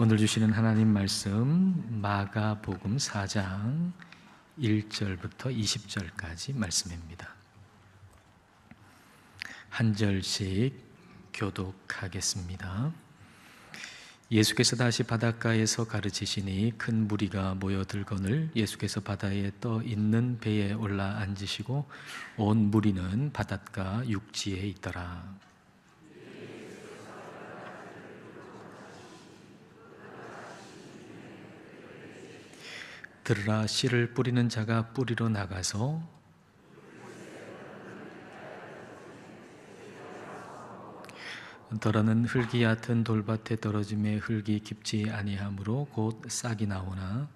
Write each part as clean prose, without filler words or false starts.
오늘 주시는 하나님 말씀 마가복음 4장 1절부터 20절까지 말씀입니다. 한 절씩 교독하겠습니다. 예수께서 다시 바닷가에서 가르치시니 큰 무리가 모여들거늘 예수께서 바다에 떠 있는 배에 올라 앉으시고 온 무리는 바닷가 육지에 있더라. 들으라, 씨를 뿌리는 자가 뿌리러 나가서 더러는 흙이 얕은 돌밭에 떨어짐에 흙이 깊지 아니하므로 곧 싹이 나오나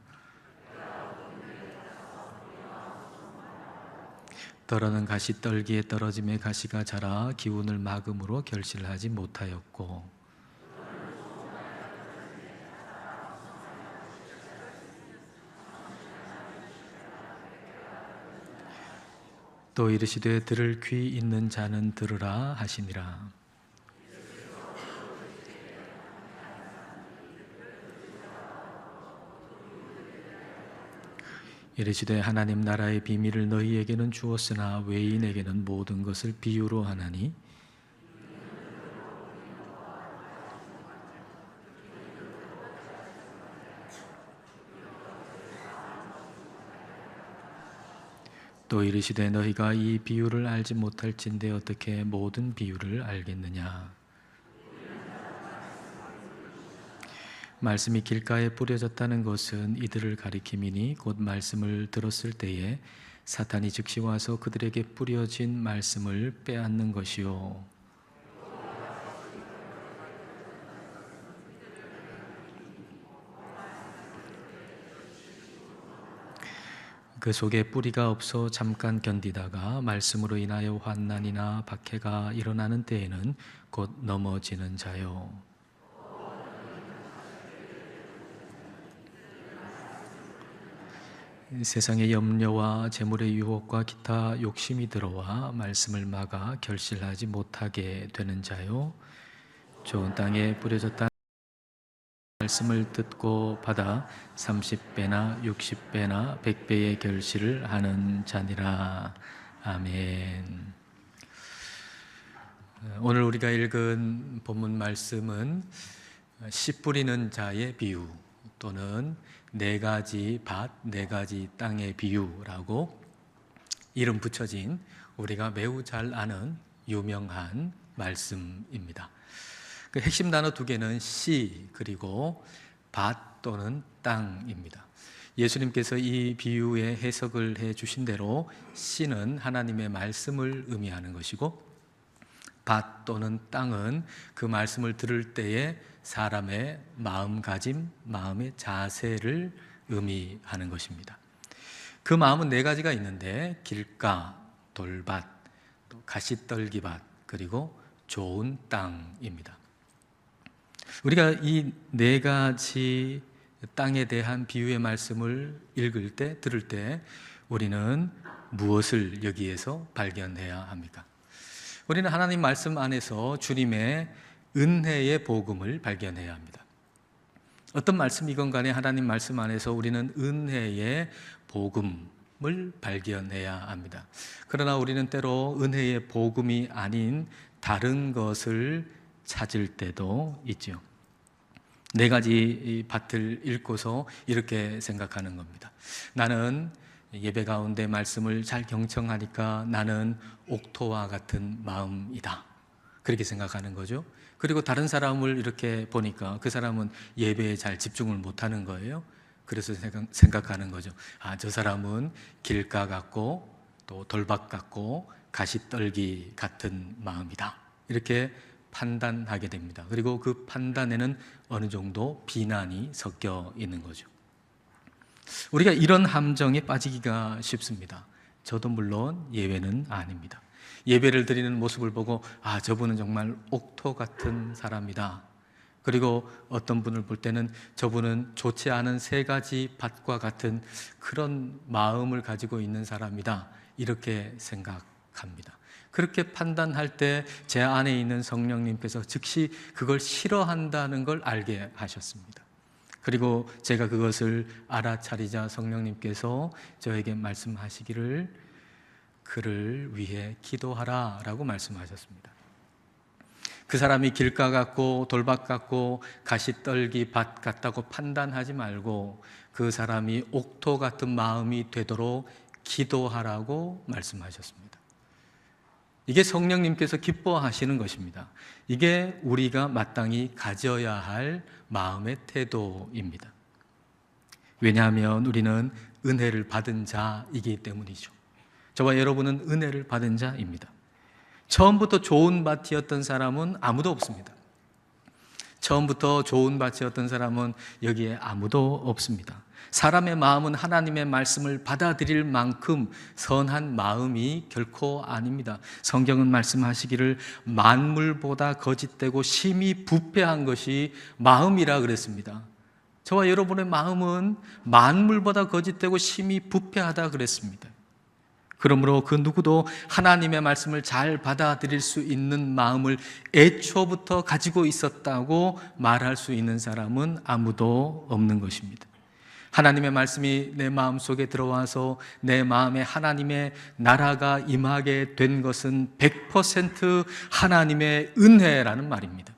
더러는 가시떨기에 떨어짐에 가시가 자라 기운을 막음으로 결실하지 못하였고 또 이르시되 들을 귀 있는 자는 들으라 하시니라. 이르시되 하나님 나라의 비밀을 너희에게는 주었으나 외인에게는 모든 것을 비유로 하나니 또 이르시되 너희가 이 비유를 알지 못할진대 어떻게 모든 비유를 알겠느냐. 말씀이 길가에 뿌려졌다는 것은 이들을 가리킴이니 곧 말씀을 들었을 때에 사탄이 즉시 와서 그들에게 뿌려진 말씀을 빼앗는 것이요 그 속에 뿌리가 없어 잠깐 견디다가 말씀으로 인하여 환난이나 박해가 일어나는 때에는 곧 넘어지는 자요. 세상의 염려와 재물의 유혹과 기타 욕심이 들어와 말씀을 막아 결실하지 못하게 되는 자요. 좋은 땅에 뿌려졌다 말씀을 듣고 받아 30배나 60배나 100배의 결실을 하는 자니라. 아멘. 오늘 우리가 읽은 본문 말씀은 씨 뿌리는 자의 비유 또는 네 가지 밭, 네 가지 땅의 비유라고 이름 붙여진 우리가 매우 잘 아는 유명한 말씀입니다. 그 핵심 단어 두 개는 씨 그리고 밭 또는 땅입니다. 예수님께서 이 비유의 해석을 해 주신 대로 씨는 하나님의 말씀을 의미하는 것이고 밭 또는 땅은 그 말씀을 들을 때에 사람의 마음가짐, 마음의 자세를 의미하는 것입니다. 그 마음은 네 가지가 있는데 길가, 돌밭, 또 가시떨기밭, 그리고 좋은 땅입니다. 우리가 이 네 가지 땅에 대한 비유의 말씀을 읽을 때, 들을 때 우리는 무엇을 여기에서 발견해야 합니까? 우리는 하나님 말씀 안에서 주님의 은혜의 복음을 발견해야 합니다. 어떤 말씀이건 간에 하나님 말씀 안에서 우리는 은혜의 복음을 발견해야 합니다. 그러나 우리는 때로 은혜의 복음이 아닌 다른 것을 찾을 때도 있죠. 네 가지 밭을 읽고서 이렇게 생각하는 겁니다. 나는 예배 가운데 말씀을 잘 경청하니까 나는 옥토와 같은 마음이다. 그렇게 생각하는 거죠. 그리고 다른 사람을 이렇게 보니까 그 사람은 예배에 잘 집중을 못하는 거예요. 그래서 생각하는 거죠. 아, 저 사람은 길가 같고 또 돌밭 같고 가시떨기 같은 마음이다. 이렇게 판단하게 됩니다. 그리고 그 판단에는 어느 정도 비난이 섞여 있는 거죠. 우리가 이런 함정에 빠지기가 쉽습니다. 저도 물론 예외는 아닙니다. 예배를 드리는 모습을 보고 아, 저분은 정말 옥토 같은 사람이다. 그리고 어떤 분을 볼 때는 저분은 좋지 않은 세 가지 밭과 같은 그런 마음을 가지고 있는 사람이다. 이렇게 생각합니다. 그렇게 판단할 때 제 안에 있는 성령님께서 즉시 그걸 싫어한다는 걸 알게 하셨습니다. 그리고 제가 그것을 알아차리자 성령님께서 저에게 말씀하시기를 그를 위해 기도하라 라고 말씀하셨습니다. 그 사람이 길가 같고 돌밭 같고 가시떨기 밭 같다고 판단하지 말고 그 사람이 옥토 같은 마음이 되도록 기도하라고 말씀하셨습니다. 이게 성령님께서 기뻐하시는 것입니다. 이게 우리가 마땅히 가져야 할 마음의 태도입니다. 왜냐하면 우리는 은혜를 받은 자이기 때문이죠. 저와 여러분은 은혜를 받은 자입니다. 처음부터 좋은 밭이었던 사람은 아무도 없습니다. 처음부터 좋은 밭이었던 사람은 여기에 아무도 없습니다. 사람의 마음은 하나님의 말씀을 받아들일 만큼 선한 마음이 결코 아닙니다. 성경은 말씀하시기를 만물보다 거짓되고 심히 부패한 것이 마음이라 그랬습니다. 저와 여러분의 마음은 만물보다 거짓되고 심히 부패하다 그랬습니다. 그러므로 그 누구도 하나님의 말씀을 잘 받아들일 수 있는 마음을 애초부터 가지고 있었다고 말할 수 있는 사람은 아무도 없는 것입니다. 하나님의 말씀이 내 마음속에 들어와서 내 마음에 하나님의 나라가 임하게 된 것은 100% 하나님의 은혜라는 말입니다.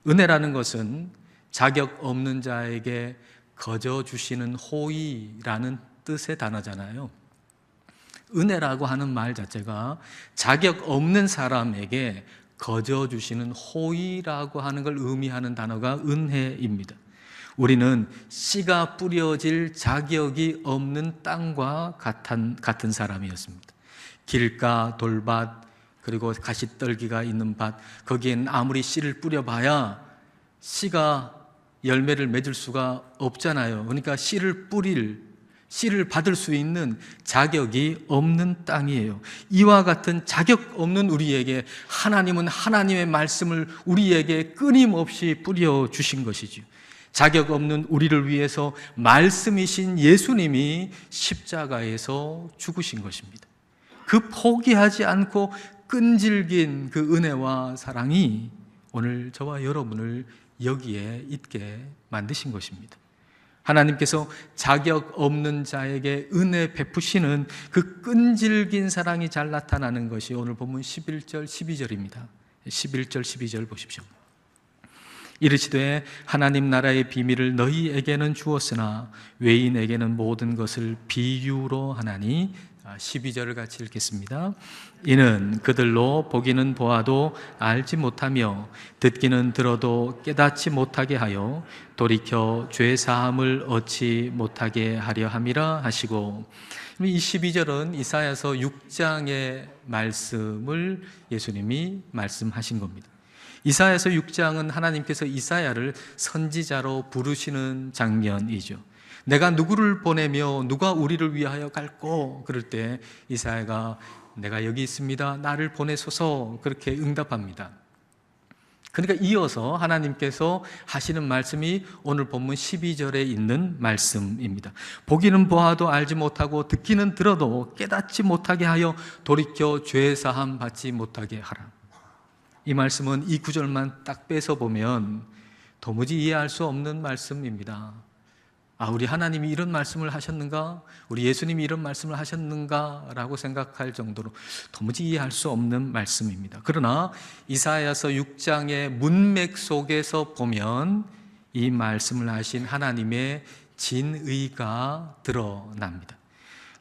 은혜라는 것은 자격 없는 자에게 거저 주시는 호의라는 뜻의 단어잖아요. 은혜라고 하는 말 자체가 자격 없는 사람에게 거저 주시는 호의라고 하는 걸 의미하는 단어가 은혜입니다. 우리는 씨가 뿌려질 자격이 없는 땅과 같은 사람이었습니다. 길가, 돌밭, 그리고 가시떨기가 있는 밭, 거기엔 아무리 씨를 뿌려봐야 씨가 열매를 맺을 수가 없잖아요. 그러니까 씨를 받을 수 있는 자격이 없는 땅이에요. 이와 같은 자격 없는 우리에게 하나님은 하나님의 말씀을 우리에게 끊임없이 뿌려주신 것이죠. 자격 없는 우리를 위해서 말씀이신 예수님이 십자가에서 죽으신 것입니다. 그 포기하지 않고 끈질긴 그 은혜와 사랑이 오늘 저와 여러분을 여기에 있게 만드신 것입니다. 하나님께서 자격 없는 자에게 은혜 베푸시는 그 끈질긴 사랑이 잘 나타나는 것이 오늘 본문 11절, 12절입니다. 11절, 12절 보십시오. 이르시되 하나님 나라의 비밀을 너희에게는 주었으나 외인에게는 모든 것을 비유로 하나니 12절을 같이 읽겠습니다. 이는 그들로 보기는 보아도 알지 못하며 듣기는 들어도 깨닫지 못하게 하여 돌이켜 죄사함을 얻지 못하게 하려 함이라 하시고, 이 12절은 이사야서 6장의 말씀을 예수님이 말씀하신 겁니다. 이사야서 6장은 하나님께서 이사야를 선지자로 부르시는 장면이죠. 내가 누구를 보내며 누가 우리를 위하여 갈꼬? 그럴 때 이사야가 내가 여기 있습니다, 나를 보내소서, 그렇게 응답합니다. 그러니까 이어서 하나님께서 하시는 말씀이 오늘 본문 12절에 있는 말씀입니다. 보기는 보아도 알지 못하고 듣기는 들어도 깨닫지 못하게 하여 돌이켜 죄사함 받지 못하게 하라. 이 말씀은 이 구절만 딱 빼서 보면 도무지 이해할 수 없는 말씀입니다. 우리 하나님이 이런 말씀을 하셨는가? 우리 예수님이 이런 말씀을 하셨는가? 라고 생각할 정도로 도무지 이해할 수 없는 말씀입니다. 그러나 이사야서 6장의 문맥 속에서 보면 이 말씀을 하신 하나님의 진의가 드러납니다.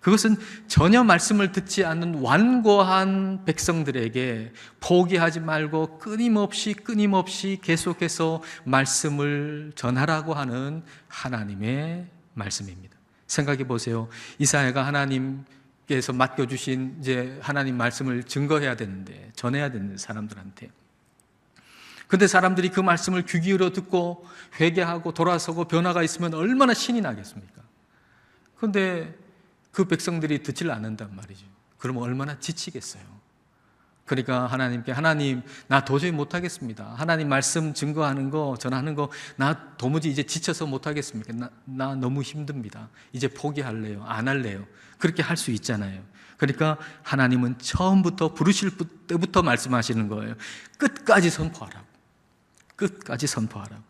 그것은 전혀 말씀을 듣지 않는 완고한 백성들에게 포기하지 말고 끊임없이 계속해서 말씀을 전하라고 하는 하나님의 말씀입니다. 생각해 보세요. 이사야가 하나님께서 맡겨주신 이제 하나님 말씀을 증거해야 되는데, 전해야 되는 사람들한테. 근데 사람들이 그 말씀을 귀 기울여 듣고 회개하고 돌아서고 변화가 있으면 얼마나 신이 나겠습니까? 그런데 그 백성들이 듣질 않는단 말이죠. 그러면 얼마나 지치겠어요. 그러니까 하나님께, 하나님 나 도저히 못하겠습니다. 하나님 말씀 증거하는 거, 전하는 거 나 도무지 이제 지쳐서 못하겠습니까? 나 너무 힘듭니다. 이제 포기할래요. 안 할래요. 그렇게 할 수 있잖아요. 그러니까 하나님은 처음부터 부르실 때부터 말씀하시는 거예요. 끝까지 선포하라고. 끝까지 선포하라고.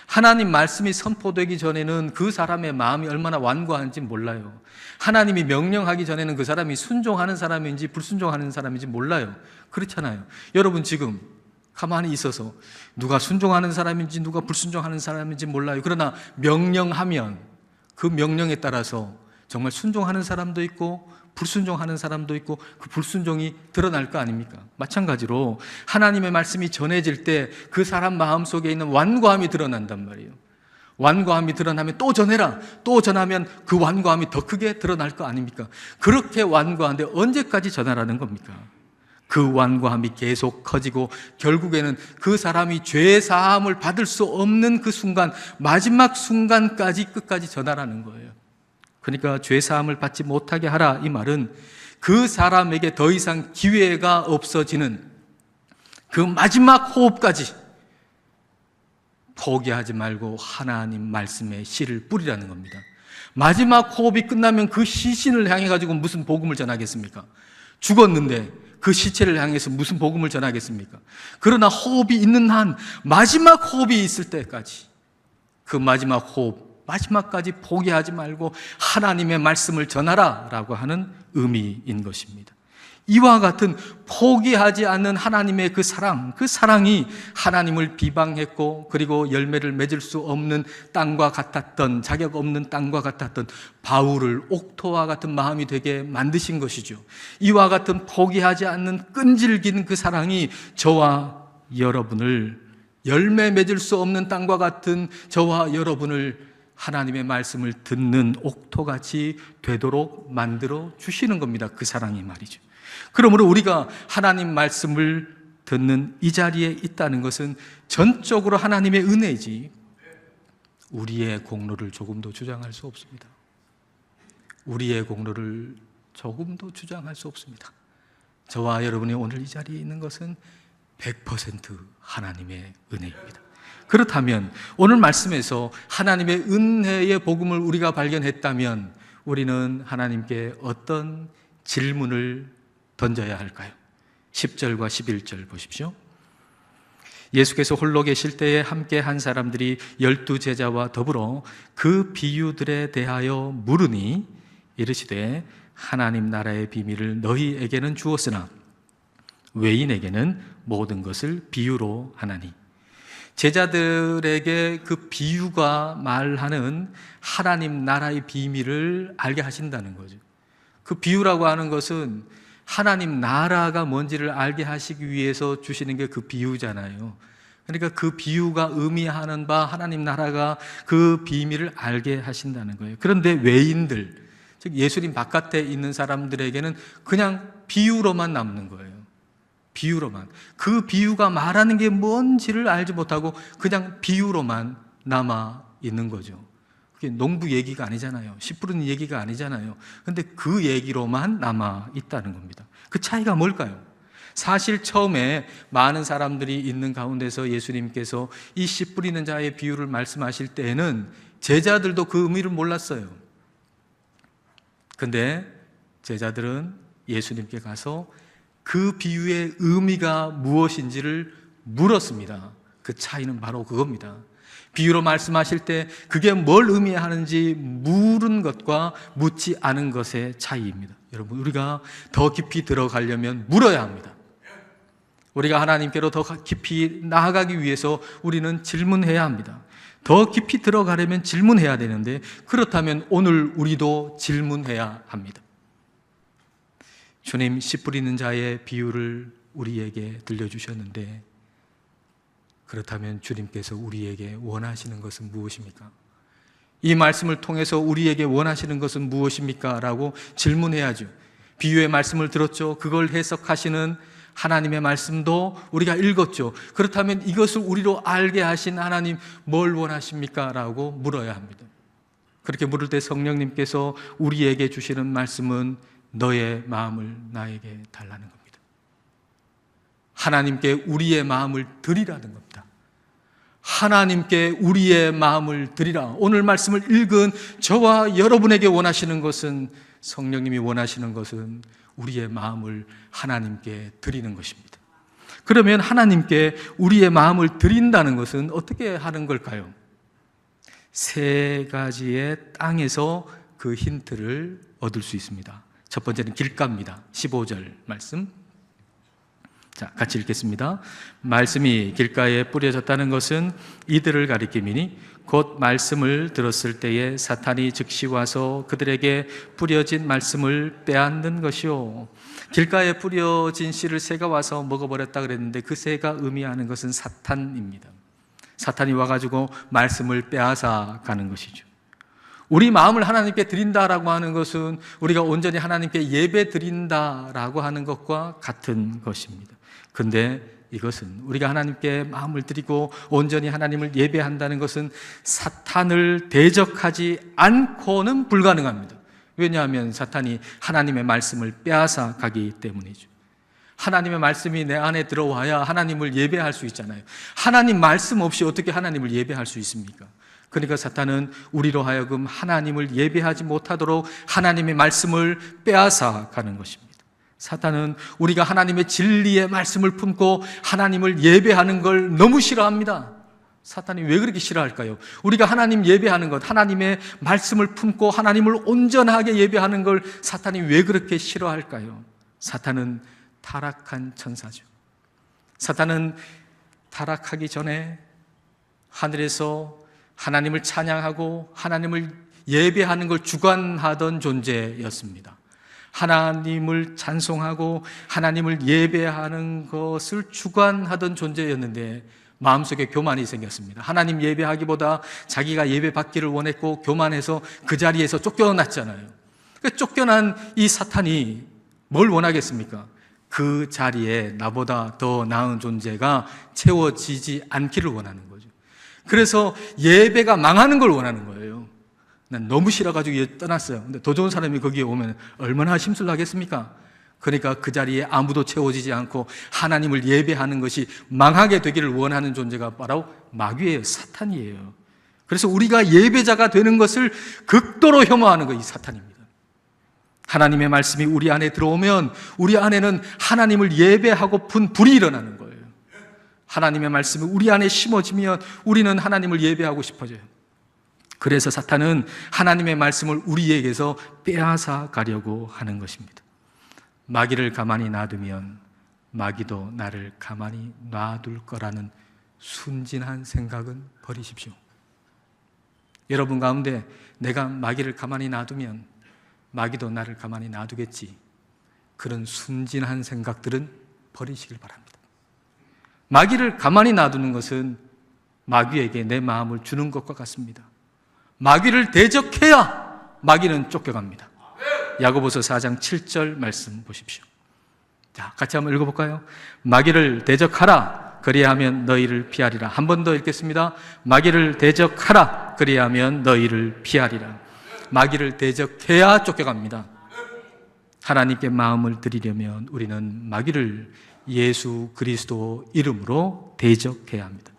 하나님 말씀이 선포되기 전에는 그 사람의 마음이 얼마나 완고한지 몰라요. 하나님이 명령하기 전에는 그 사람이 순종하는 사람인지 불순종하는 사람인지 몰라요. 그렇잖아요. 여러분 지금 가만히 있어서 누가 순종하는 사람인지 누가 불순종하는 사람인지 몰라요. 그러나 명령하면 그 명령에 따라서 정말 순종하는 사람도 있고 불순종하는 사람도 있고 그 불순종이 드러날 거 아닙니까? 마찬가지로 하나님의 말씀이 전해질 때 그 사람 마음속에 있는 완고함이 드러난단 말이에요. 완고함이 드러나면 또 전해라. 또 전하면 그 완고함이 더 크게 드러날 거 아닙니까? 그렇게 완고한데 언제까지 전하라는 겁니까? 그 완고함이 계속 커지고 결국에는 그 사람이 죄 사함을 받을 수 없는 그 순간, 마지막 순간까지 끝까지 전하라는 거예요. 그러니까 죄 사함을 받지 못하게 하라, 이 말은 그 사람에게 더 이상 기회가 없어지는 그 마지막 호흡까지 포기하지 말고 하나님 말씀에 씨를 뿌리라는 겁니다. 마지막 호흡이 끝나면 그 시신을 향해 가지고 무슨 복음을 전하겠습니까? 죽었는데 그 시체를 향해서 무슨 복음을 전하겠습니까? 그러나 호흡이 있는 한, 마지막 호흡이 있을 때까지, 그 마지막 호흡, 마지막까지 포기하지 말고 하나님의 말씀을 전하라 라고 하는 의미인 것입니다. 이와 같은 포기하지 않는 하나님의 그 사랑이 하나님을 비방했고 그리고 열매를 맺을 수 없는 땅과 같았던, 자격 없는 땅과 같았던 바울을 옥토와 같은 마음이 되게 만드신 것이죠. 이와 같은 포기하지 않는 끈질긴 그 사랑이 저와 여러분을, 열매 맺을 수 없는 땅과 같은 저와 여러분을 하나님의 말씀을 듣는 옥토같이 되도록 만들어 주시는 겁니다. 그 사랑이 말이죠. 그러므로 우리가 하나님 말씀을 듣는 이 자리에 있다는 것은 전적으로 하나님의 은혜이지 우리의 공로를 조금도 주장할 수 없습니다. 우리의 공로를 조금도 주장할 수 없습니다. 저와 여러분이 오늘 이 자리에 있는 것은 100% 하나님의 은혜입니다. 그렇다면 오늘 말씀에서 하나님의 은혜의 복음을 우리가 발견했다면 우리는 하나님께 어떤 질문을 던져야 할까요? 10절과 11절 보십시오. 예수께서 홀로 계실 때에 함께 한 사람들이 12제자와 더불어 그 비유들에 대하여 물으니 이르시되 하나님 나라의 비밀을 너희에게는 주었으나 외인에게는 모든 것을 비유로 하나니. 제자들에게 그 비유가 말하는 하나님 나라의 비밀을 알게 하신다는 거죠. 그 비유라고 하는 것은 하나님 나라가 뭔지를 알게 하시기 위해서 주시는 게 그 비유잖아요. 그러니까 그 비유가 의미하는 바 하나님 나라가 그 비밀을 알게 하신다는 거예요. 그런데 외인들, 즉 예수님 바깥에 있는 사람들에게는 그냥 비유로만 남는 거예요. 비유로만. 그 비유가 말하는 게 뭔지를 알지 못하고 그냥 비유로만 남아 있는 거죠. 그게 농부 얘기가 아니잖아요. 씨 뿌리는 얘기가 아니잖아요. 그런데 그 얘기로만 남아 있다는 겁니다. 그 차이가 뭘까요? 사실 처음에 많은 사람들이 있는 가운데서 예수님께서 이 씨 뿌리는 자의 비유를 말씀하실 때에는 제자들도 그 의미를 몰랐어요. 근데 제자들은 예수님께 가서 그 비유의 의미가 무엇인지를 물었습니다. 그 차이는 바로 그겁니다. 비유로 말씀하실 때 그게 뭘 의미하는지 물은 것과 묻지 않은 것의 차이입니다. 여러분, 우리가 더 깊이 들어가려면 물어야 합니다. 우리가 하나님께로 더 깊이 나아가기 위해서 우리는 질문해야 합니다. 더 깊이 들어가려면 질문해야 되는데 그렇다면 오늘 우리도 질문해야 합니다. 주님, 씨 뿌리는 자의 비유를 우리에게 들려주셨는데 그렇다면 주님께서 우리에게 원하시는 것은 무엇입니까? 이 말씀을 통해서 우리에게 원하시는 것은 무엇입니까? 라고 질문해야죠. 비유의 말씀을 들었죠. 그걸 해석하시는 하나님의 말씀도 우리가 읽었죠. 그렇다면 이것을 우리로 알게 하신 하나님 뭘 원하십니까? 라고 물어야 합니다. 그렇게 물을 때 성령님께서 우리에게 주시는 말씀은 너의 마음을 나에게 달라는 겁니다. 하나님께 우리의 마음을 드리라는 겁니다. 하나님께 우리의 마음을 드리라. 오늘 말씀을 읽은 저와 여러분에게 원하시는 것은, 성령님이 원하시는 것은 우리의 마음을 하나님께 드리는 것입니다. 그러면 하나님께 우리의 마음을 드린다는 것은 어떻게 하는 걸까요? 세 가지의 땅에서 그 힌트를 얻을 수 있습니다. 첫 번째는 길가입니다. 15절 말씀. 자, 같이 읽겠습니다. 말씀이 길가에 뿌려졌다는 것은 이들을 가리킴이니 곧 말씀을 들었을 때에 사탄이 즉시 와서 그들에게 뿌려진 말씀을 빼앗는 것이요. 길가에 뿌려진 씨를 새가 와서 먹어버렸다 그랬는데 그 새가 의미하는 것은 사탄입니다. 사탄이 와가지고 말씀을 빼앗아 가는 것이죠. 우리 마음을 하나님께 드린다라고 하는 것은 우리가 온전히 하나님께 예배 드린다라고 하는 것과 같은 것입니다. 근데 이것은 우리가 하나님께 마음을 드리고 온전히 하나님을 예배한다는 것은 사탄을 대적하지 않고는 불가능합니다. 왜냐하면 사탄이 하나님의 말씀을 빼앗아 가기 때문이죠. 하나님의 말씀이 내 안에 들어와야 하나님을 예배할 수 있잖아요. 하나님 말씀 없이 어떻게 하나님을 예배할 수 있습니까? 그러니까 사탄은 우리로 하여금 하나님을 예배하지 못하도록 하나님의 말씀을 빼앗아 가는 것입니다. 사탄은 우리가 하나님의 진리의 말씀을 품고 하나님을 예배하는 걸 너무 싫어합니다. 사탄이 왜 그렇게 싫어할까요? 우리가 하나님 예배하는 것, 하나님의 말씀을 품고 하나님을 온전하게 예배하는 걸 사탄이 왜 그렇게 싫어할까요? 사탄은 타락한 천사죠. 사탄은 타락하기 전에 하늘에서 하나님을 찬양하고 하나님을 예배하는 걸 주관하던 존재였습니다. 하나님을 찬송하고 하나님을 예배하는 것을 주관하던 존재였는데 마음속에 교만이 생겼습니다. 하나님 예배하기보다 자기가 예배받기를 원했고 교만해서 그 자리에서 쫓겨났잖아요. 쫓겨난 이 사탄이 뭘 원하겠습니까? 그 자리에 나보다 더 나은 존재가 채워지지 않기를 원하는 거죠. 그래서 예배가 망하는 걸 원하는 거예요. 난 너무 싫어가지고 떠났어요. 근데 더 좋은 사람이 거기에 오면 얼마나 심술나겠습니까? 그러니까 그 자리에 아무도 채워지지 않고 하나님을 예배하는 것이 망하게 되기를 원하는 존재가 바로 마귀예요. 사탄이에요. 그래서 우리가 예배자가 되는 것을 극도로 혐오하는 거 이 사탄입니다. 하나님의 말씀이 우리 안에 들어오면 우리 안에는 하나님을 예배하고픈 불이 일어나는 거예요. 하나님의 말씀이 우리 안에 심어지면 우리는 하나님을 예배하고 싶어져요. 그래서 사탄은 하나님의 말씀을 우리에게서 빼앗아 가려고 하는 것입니다. 마귀를 가만히 놔두면 마귀도 나를 가만히 놔둘 거라는 순진한 생각은 버리십시오. 여러분 가운데 내가 마귀를 가만히 놔두면 마귀도 나를 가만히 놔두겠지, 그런 순진한 생각들은 버리시길 바랍니다. 마귀를 가만히 놔두는 것은 마귀에게 내 마음을 주는 것과 같습니다. 마귀를 대적해야 마귀는 쫓겨갑니다. 야고보서 4장 7절 말씀 보십시오. 자, 같이 한번 읽어볼까요? 마귀를 대적하라, 그리하면 너희를 피하리라. 한 번 더 읽겠습니다. 마귀를 대적하라, 그리하면 너희를 피하리라. 마귀를 대적해야 쫓겨갑니다. 하나님께 마음을 드리려면 우리는 마귀를 예수 그리스도 이름으로 대적해야 합니다.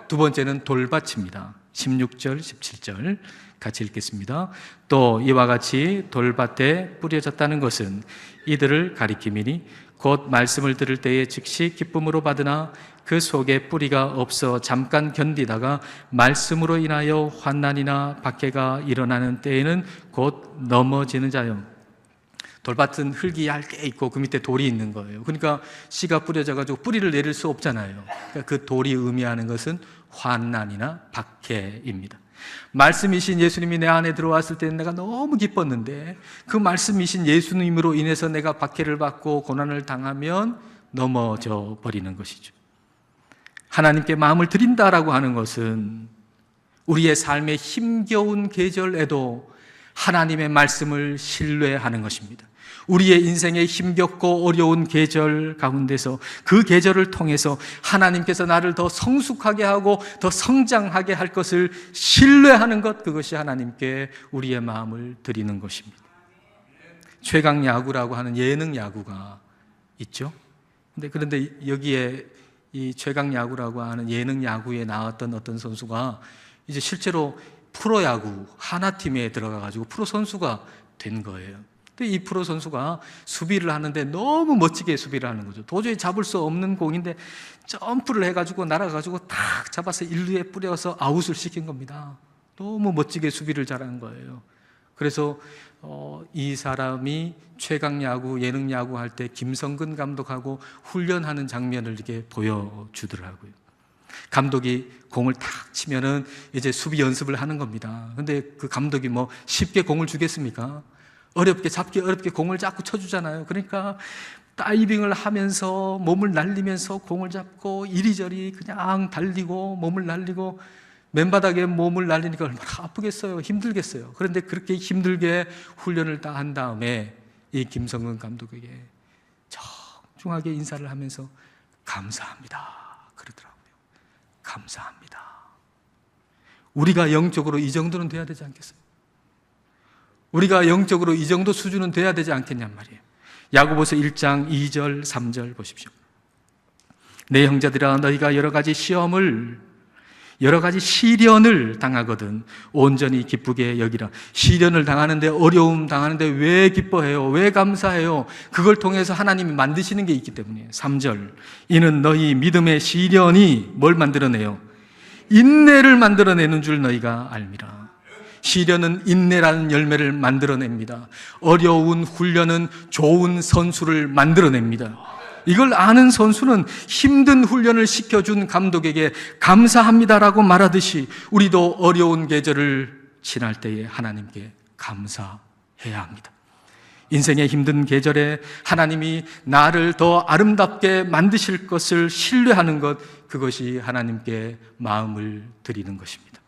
두 번째는 돌밭입니다. 16절, 17절 같이 읽겠습니다. 또 이와 같이 돌밭에 뿌려졌다는 것은 이들을 가리킴이니 곧 말씀을 들을 때에 즉시 기쁨으로 받으나 그 속에 뿌리가 없어 잠깐 견디다가 말씀으로 인하여 환난이나 박해가 일어나는 때에는 곧 넘어지는 자요. 돌밭은 흙이 얇게 있고 그 밑에 돌이 있는 거예요. 그러니까 씨가 뿌려져가지고 뿌리를 내릴 수 없잖아요. 그러니까 그 돌이 의미하는 것은 환난이나 박해입니다. 말씀이신 예수님이 내 안에 들어왔을 때는 내가 너무 기뻤는데 그 말씀이신 예수님으로 인해서 내가 박해를 받고 고난을 당하면 넘어져 버리는 것이죠. 하나님께 마음을 드린다라고 하는 것은 우리의 삶의 힘겨운 계절에도 하나님의 말씀을 신뢰하는 것입니다. 우리의 인생의 힘겹고 어려운 계절 가운데서 그 계절을 통해서 하나님께서 나를 더 성숙하게 하고 더 성장하게 할 것을 신뢰하는 것, 그것이 하나님께 우리의 마음을 드리는 것입니다. 최강 야구라고 하는 예능 야구가 있죠. 그런데 여기에 이 최강 야구라고 하는 예능 야구에 나왔던 어떤 선수가 이제 실제로 프로야구 하나팀에 들어가가지고 프로 선수가 된 거예요. 근데 이 프로 선수가 수비를 하는데 너무 멋지게 수비를 하는 거죠. 도저히 잡을 수 없는 공인데 점프를 해가지고 날아가지고 탁 잡아서 1루에 뿌려서 아웃을 시킨 겁니다. 너무 멋지게 수비를 잘한 거예요. 그래서 이 사람이 최강야구, 예능야구 할 때 김성근 감독하고 훈련하는 장면을 이렇게 보여주더라고요. 감독이 공을 탁 치면은 이제 수비 연습을 하는 겁니다. 근데 그 감독이 뭐 쉽게 공을 주겠습니까? 잡기 어렵게 공을 자꾸 쳐주잖아요. 그러니까 다이빙을 하면서 몸을 날리면서 공을 잡고 이리저리 그냥 달리고 몸을 날리고 맨바닥에 몸을 날리니까 얼마나 아프겠어요. 힘들겠어요. 그런데 그렇게 힘들게 훈련을 다 한 다음에 이 김성근 감독에게 정중하게 인사를 하면서 감사합니다 그러더라고요. 감사합니다. 우리가 영적으로 이 정도는 돼야 되지 않겠어요? 우리가 영적으로 이 정도 수준은 돼야 되지 않겠냔 말이에요. 야고보서 1장 2절 3절 보십시오. 내 형제들아 너희가 여러 가지 시련을 당하거든 온전히 기쁘게 여기라. 시련을 당하는데, 어려움 당하는데 왜 기뻐해요? 왜 감사해요? 그걸 통해서 하나님이 만드시는 게 있기 때문이에요. 3절 이는 너희 믿음의 시련이 뭘 만들어내요? 인내를 만들어내는 줄 너희가 알미라. 시련은 인내라는 열매를 만들어냅니다. 어려운 훈련은 좋은 선수를 만들어냅니다. 이걸 아는 선수는 힘든 훈련을 시켜준 감독에게 감사합니다라고 말하듯이 우리도 어려운 계절을 지날 때에 하나님께 감사해야 합니다. 인생의 힘든 계절에 하나님이 나를 더 아름답게 만드실 것을 신뢰하는 것, 그것이 하나님께 마음을 드리는 것입니다.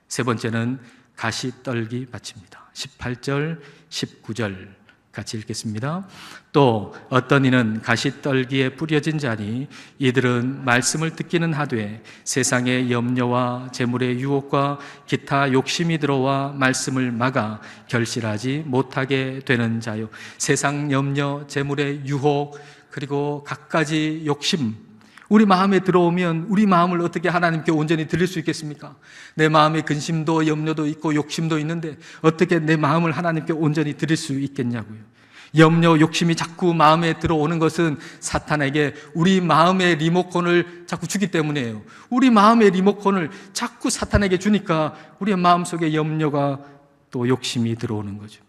세 번째는 가시떨기 바칩니다. 18절, 19절 같이 읽겠습니다. 또 어떤 이는 가시떨기에 뿌려진 자니 이들은 말씀을 듣기는 하되 세상의 염려와 재물의 유혹과 기타 욕심이 들어와 말씀을 막아 결실하지 못하게 되는 자요. 세상 염려, 재물의 유혹, 그리고 갖가지 욕심, 우리 마음에 들어오면 우리 마음을 어떻게 하나님께 온전히 드릴 수 있겠습니까? 내 마음에 근심도 염려도 있고 욕심도 있는데 어떻게 내 마음을 하나님께 온전히 드릴 수 있겠냐고요. 염려, 욕심이 자꾸 마음에 들어오는 것은 사탄에게 우리 마음의 리모컨을 자꾸 주기 때문이에요. 우리 마음의 리모컨을 자꾸 사탄에게 주니까 우리의 마음속에 염려가 또 욕심이 들어오는 거죠.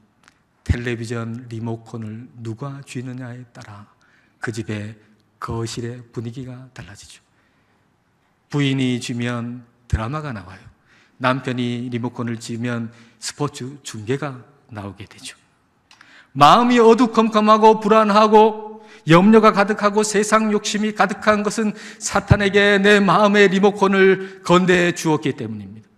텔레비전 리모컨을 누가 쥐느냐에 따라 그 집에 거실의 분위기가 달라지죠. 부인이 쥐면 드라마가 나와요. 남편이 리모컨을 쥐면 스포츠 중계가 나오게 되죠. 마음이 어두컴컴하고 불안하고 염려가 가득하고 세상 욕심이 가득한 것은 사탄에게 내 마음의 리모컨을 건네해 주었기 때문입니다.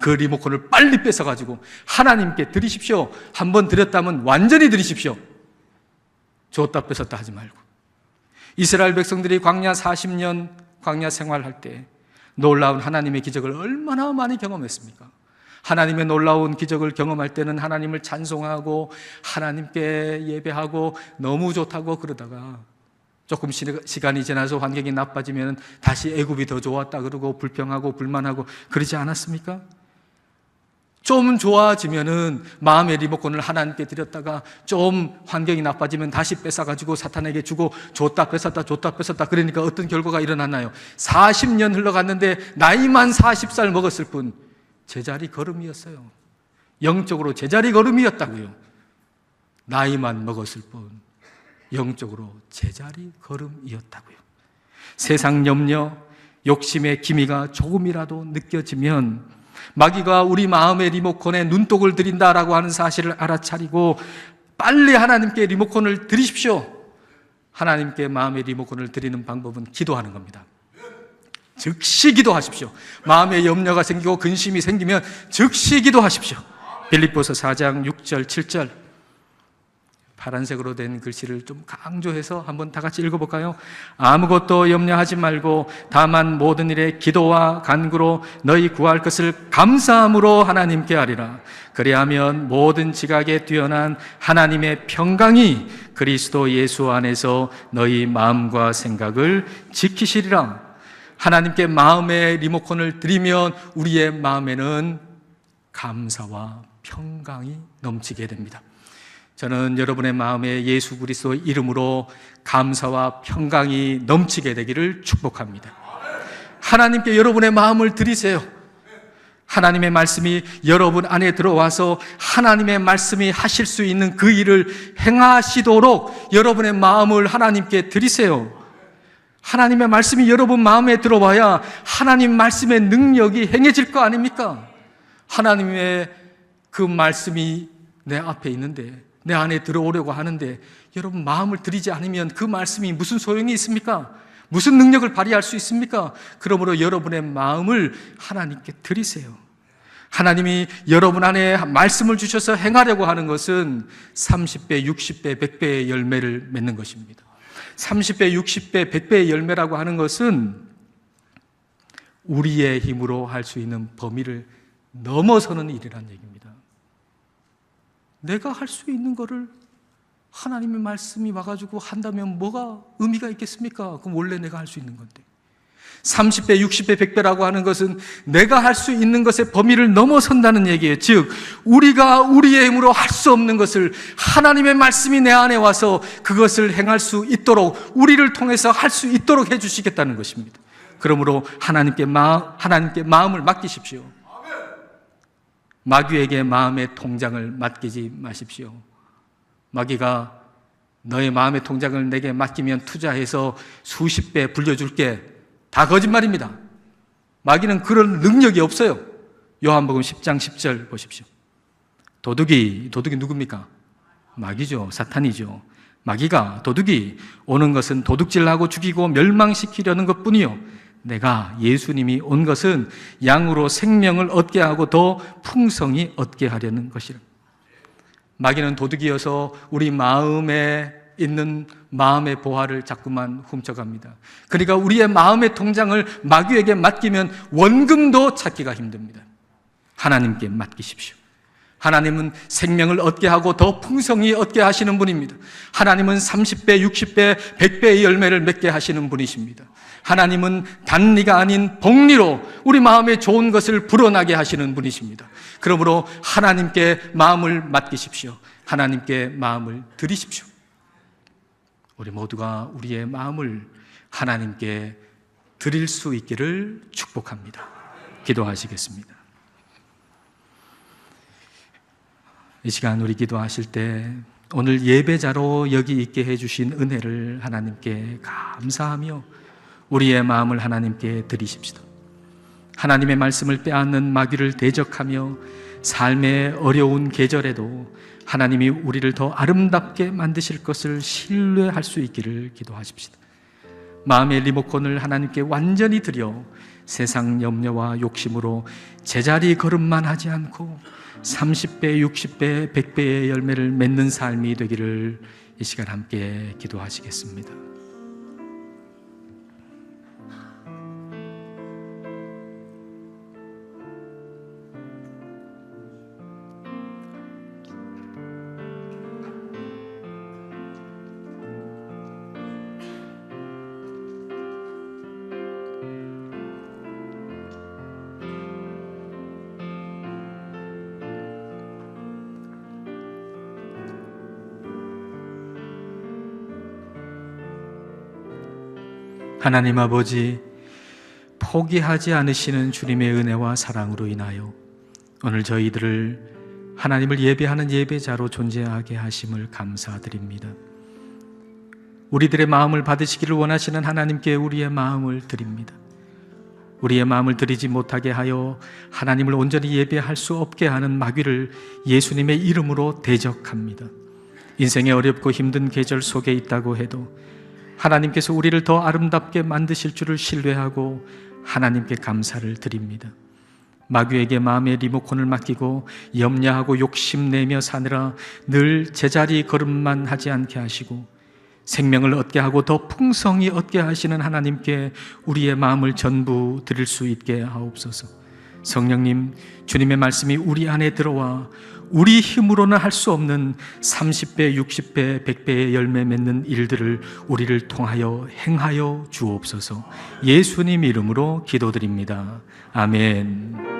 그 리모컨을 빨리 뺏어가지고 하나님께 드리십시오. 한번 드렸다면 완전히 드리십시오. 줬다 뺏었다 하지 말고. 이스라엘 백성들이 광야 40년 광야 생활할 때 놀라운 하나님의 기적을 얼마나 많이 경험했습니까? 하나님의 놀라운 기적을 경험할 때는 하나님을 찬송하고 하나님께 예배하고 너무 좋다고 그러다가 조금 시간이 지나서 환경이 나빠지면 다시 애굽이 더 좋았다 그러고 불평하고 불만하고 그러지 않았습니까? 좀 좋아지면은 마음의 리모컨을 하나님께 드렸다가 좀 환경이 나빠지면 다시 뺏어가지고 사탄에게 주고 줬다 뺏었다 그러니까 어떤 결과가 일어났나요? 40년 흘러갔는데 나이만 40살 먹었을 뿐 제자리 걸음이었어요. 영적으로 제자리 걸음이었다고요. 나이만 먹었을 뿐 영적으로 제자리 걸음이었다고요. 세상 염려, 욕심의 기미가 조금이라도 느껴지면 마귀가 우리 마음의 리모컨에 눈독을 들인다라고 하는 사실을 알아차리고 빨리 하나님께 리모컨을 드리십시오. 하나님께 마음의 리모컨을 드리는 방법은 기도하는 겁니다. 즉시 기도하십시오. 마음에 염려가 생기고 근심이 생기면 즉시 기도하십시오. 빌립보서 4장 6절 7절 파란색으로 된 글씨를 좀 강조해서 한번 다 같이 읽어볼까요? 아무것도 염려하지 말고 다만 모든 일에 기도와 간구로 너희 구할 것을 감사함으로 하나님께 하리라. 그리하면 모든 지각에 뛰어난 하나님의 평강이 그리스도 예수 안에서 너희 마음과 생각을 지키시리라. 하나님께 마음의 리모컨을 드리면 우리의 마음에는 감사와 평강이 넘치게 됩니다. 저는 여러분의 마음에 예수 그리스도 이름으로 감사와 평강이 넘치게 되기를 축복합니다. 하나님께 여러분의 마음을 드리세요. 하나님의 말씀이 여러분 안에 들어와서 하나님의 말씀이 하실 수 있는 그 일을 행하시도록 여러분의 마음을 하나님께 드리세요. 하나님의 말씀이 여러분 마음에 들어와야 하나님 말씀의 능력이 행해질 거 아닙니까? 하나님의 그 말씀이 내 앞에 있는데, 내 안에 들어오려고 하는데 여러분 마음을 들이지 않으면 그 말씀이 무슨 소용이 있습니까? 무슨 능력을 발휘할 수 있습니까? 그러므로 여러분의 마음을 하나님께 드리세요. 하나님이 여러분 안에 말씀을 주셔서 행하려고 하는 것은 30배, 60배, 100배의 열매를 맺는 것입니다. 30배, 60배, 100배의 열매라고 하는 것은 우리의 힘으로 할 수 있는 범위를 넘어서는 일이라는 얘기입니다. 내가 할 수 있는 거를 하나님의 말씀이 와가지고 한다면 뭐가 의미가 있겠습니까? 그럼 원래 내가 할 수 있는 건데. 30배, 60배, 100배라고 하는 것은 내가 할 수 있는 것의 범위를 넘어선다는 얘기예요. 즉, 우리가 우리의 힘으로 할 수 없는 것을 하나님의 말씀이 내 안에 와서 그것을 행할 수 있도록, 우리를 통해서 할 수 있도록 해주시겠다는 것입니다. 그러므로 하나님께 마음을 맡기십시오. 마귀에게 마음의 통장을 맡기지 마십시오. 마귀가 너의 마음의 통장을 내게 맡기면 투자해서 수십 배 불려줄게, 다 거짓말입니다. 마귀는 그런 능력이 없어요. 요한복음 10장 10절 보십시오. 도둑이 누굽니까? 마귀죠. 사탄이죠. 마귀가, 도둑이 오는 것은 도둑질하고 죽이고 멸망시키려는 것뿐이요, 내가, 예수님이 온 것은 양으로 생명을 얻게 하고 더 풍성히 얻게 하려는 것이라. 마귀는 도둑이어서 우리 마음에 있는 마음의 보화를 자꾸만 훔쳐갑니다. 그러니까 우리의 마음의 통장을 마귀에게 맡기면 원금도 찾기가 힘듭니다. 하나님께 맡기십시오. 하나님은 생명을 얻게 하고 더 풍성히 얻게 하시는 분입니다. 하나님은 30배, 60배, 100배의 열매를 맺게 하시는 분이십니다. 하나님은 단리가 아닌 복리로 우리 마음에 좋은 것을 불어나게 하시는 분이십니다. 그러므로 하나님께 마음을 맡기십시오. 하나님께 마음을 드리십시오. 우리 모두가 우리의 마음을 하나님께 드릴 수 있기를 축복합니다. 기도하시겠습니다. 이 시간 우리 기도하실 때 오늘 예배자로 여기 있게 해주신 은혜를 하나님께 감사하며 우리의 마음을 하나님께 드리십시다. 하나님의 말씀을 빼앗는 마귀를 대적하며 삶의 어려운 계절에도 하나님이 우리를 더 아름답게 만드실 것을 신뢰할 수 있기를 기도하십시다. 마음의 리모컨을 하나님께 완전히 드려 세상 염려와 욕심으로 제자리 걸음만 하지 않고 30배, 60배, 100배의 열매를 맺는 삶이 되기를 이 시간 함께 기도하시겠습니다. 하나님 아버지, 포기하지 않으시는 주님의 은혜와 사랑으로 인하여 오늘 저희들을 하나님을 예배하는 예배자로 존재하게 하심을 감사드립니다. 우리들의 마음을 받으시기를 원하시는 하나님께 우리의 마음을 드립니다. 우리의 마음을 드리지 못하게 하여 하나님을 온전히 예배할 수 없게 하는 마귀를 예수님의 이름으로 대적합니다. 인생의 어렵고 힘든 계절 속에 있다고 해도 하나님께서 우리를 더 아름답게 만드실 줄을 신뢰하고 하나님께 감사를 드립니다. 마귀에게 마음의 리모컨을 맡기고 염려하고 욕심내며 사느라 늘 제자리 걸음만 하지 않게 하시고 생명을 얻게 하고 더 풍성히 얻게 하시는 하나님께 우리의 마음을 전부 드릴 수 있게 하옵소서. 성령님, 주님의 말씀이 우리 안에 들어와 우리 힘으로는 할 수 없는 30배, 60배, 100배의 열매 맺는 일들을 우리를 통하여 행하여 주옵소서. 예수님 이름으로 기도드립니다. 아멘.